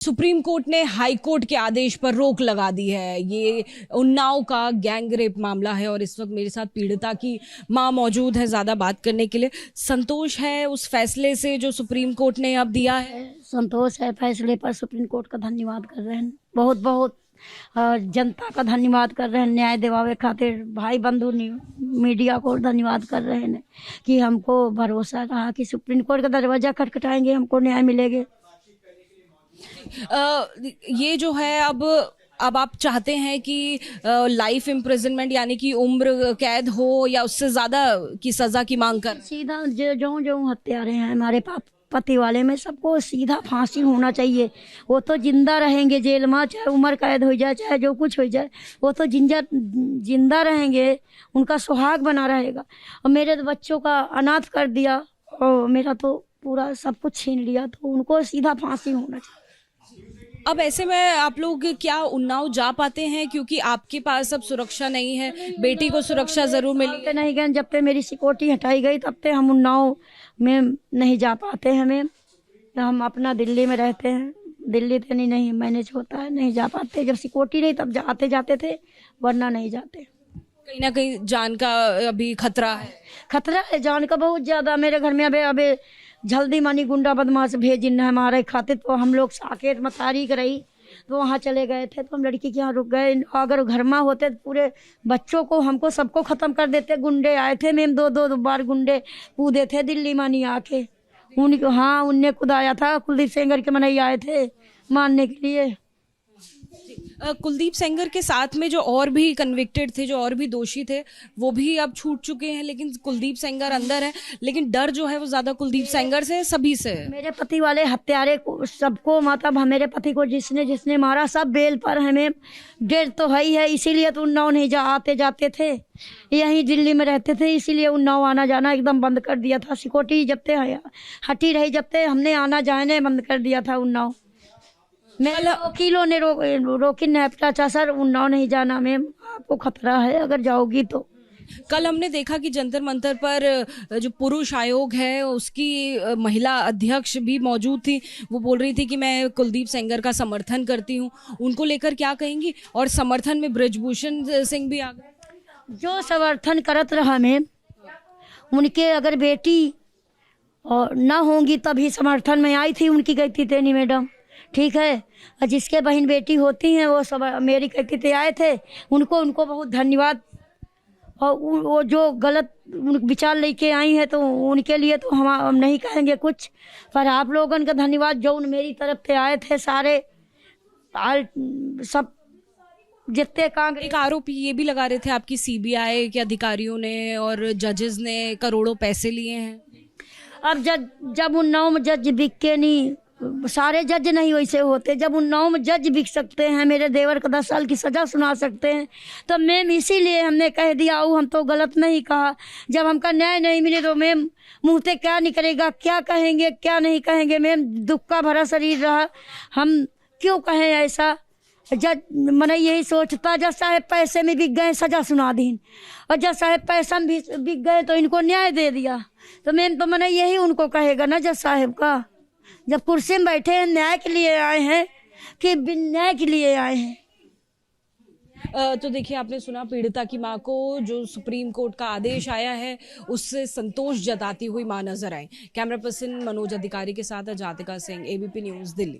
Supreme court ने high court के आदेश पर रोक लगा दी है। ये उन्नाव का गैंग रेप मामला है और इस वक्त मेरे साथ पीड़िता की मां मौजूद है ज्यादा बात करने के लिए। संतोष है उस फैसले से जो सुप्रीम कोर्ट ने अब दिया है? संतोष है फैसले पर, सुप्रीम कोर्ट का धन्यवाद कर रहे हैं, बहुत बहुत जनता का धन्यवाद कर रहे हैं, न्याय दिवावे खातिर भाई बंधु मीडिया को धन्यवाद कर रहे हैं कि हमको भरोसा रहा कि सुप्रीम कोर्ट का दरवाजा खटखटाएंगे, हमको न्याय मिलेगा। ये जो है अब आप चाहते हैं कि लाइफ इम्प्रिजनमेंट यानी कि उम्र कैद हो या उससे ज्यादा की सजा की मांग कर? सीधा जो जो हत्यारे हैं हमारे पति वाले में, सबको सीधा फांसी होना चाहिए। वो तो जिंदा रहेंगे जेल में, चाहे उम्र कैद हो जाए चाहे जो कुछ हो जाए, वो तो जिंदा रहेंगे, उनका सुहाग बना रहेगा। और मेरे तो बच्चों का अनाथ कर दिया और मेरा तो पूरा सब कुछ छीन लिया, तो उनको सीधा फांसी होना चाहिए। अब ऐसे में आप लोग क्या उन्नाव जा पाते हैं, क्योंकि आपके पास अब सुरक्षा नहीं है? बेटी को सुरक्षा जरूर मिली नहीं गए, जब तक मेरी सिक्योरिटी हटाई गई तब तक हम उन्नाव में नहीं जा पाते हैं। हम अपना दिल्ली में रहते हैं, दिल्ली तो नहीं मैनेज होता है, नहीं जा पाते। जब सिक्योरिटी नहीं तब आते जाते थे, वरना नहीं जाते। कहीं ना कहीं जान का अभी खतरा है? खतरा है जान का बहुत ज्यादा। मेरे घर में अबे जल्दी मानी गुंडा बदमाश भेजिन हमारे खातिर, तो हम लोग साकेत में तारीख रही तो वहाँ चले गए थे, तो हम लड़की के यहाँ रुक गए। अगर घर में होते तो पूरे बच्चों को हमको सबको ख़त्म कर देते। गुंडे आए थे, मैम दो बार गुंडे कूदे थे दिल्ली मानी आके। उनने खुदाया था, कुलदीप सेंगर के मनई आए थे मारने के लिए। कुलदीप सेंगर के साथ में जो और भी कन्विक्टेड थे, जो और भी दोषी थे, वो भी अब छूट चुके हैं, लेकिन कुलदीप सेंगर अंदर है। लेकिन डर जो है वो ज्यादा कुलदीप सेंगर से, सभी से। मेरे पति वाले हत्यारे को सबको, मतलब मेरे पति को जिसने मारा सब बेल पर है। मैम डर तो है ही है, इसीलिए तो उन्नाव नहीं आते जाते थे, यहीं दिल्ली में रहते थे, इसीलिए उन्नाव आना जाना एकदम बंद कर दिया था। सिक्योरिटी जब तक हटी रही, जब तक हमने आना जाने बंद कर दिया था उन्नाव। वकीलों ने रोकी नहीं सर, उन्नाव नहीं जाना मैम, आपको खतरा है अगर जाओगी तो। कल हमने देखा कि जंतर मंतर पर जो पुरुष आयोग है उसकी महिला अध्यक्ष भी मौजूद थी। वो बोल रही थी कि मैं कुलदीप सेंगर का समर्थन करती हूँ। उनको लेकर क्या कहेंगी? और समर्थन में बृजभूषण सिंह भी आ गए। जो समर्थन करत रहा मैम, उनके अगर बेटी और ना होंगी तभी समर्थन में आई थी, उनकी कहती थे नहीं मैडम, ठीक है। और जिसके बहन बेटी होती हैं वो सब मेरी कहती थे आए थे, उनको बहुत धन्यवाद। और वो जो गलत विचार लेके आई हैं तो उनके लिए तो हम नहीं कहेंगे कुछ, पर आप लोगों का धन्यवाद जो मेरी तरफ से आए थे सारे सब जितने कांग्रेस। एक आरोप ये भी लगा रहे थे आपकी सीबीआई के अधिकारियों ने और जजेस ने करोड़ों पैसे लिए हैं। अब जब उन्नाव में जज बिक के नहीं, सारे जज नहीं वैसे होते। जब उन्नाव में जज बिक सकते हैं, मेरे देवर को 10 साल की सज़ा सुना सकते हैं, तो मैम इसीलिए हमने कह दिया। हम तो गलत नहीं कहा। जब हमका न्याय नहीं मिले तो मैम मुँह से क्या निकलेगा, क्या कहेंगे क्या नहीं कहेंगे। मैम दुख का भरा शरीर रहा, हम क्यों कहें ऐसा। जज मैंने यही सोचता, जज साहब पैसे में बिक गए सज़ा सुना दी, और जज साहब पैसा में भी बिक गए तो इनको न्याय दे दिया। तो मैम तो मैंने यही उनको कहेगा ना जज साहब का, जब कुर्सी में बैठे हैं न्याय के लिए आए हैं कि बिन न्याय के लिए आए हैं। तो देखिए आपने सुना पीड़िता की मां को, जो सुप्रीम कोर्ट का आदेश आया है उससे संतोष जताती हुई मां नजर आई। कैमरा पर्सन मनोज अधिकारी के साथ अजातिका सिंह, एबीपी न्यूज़ दिल्ली।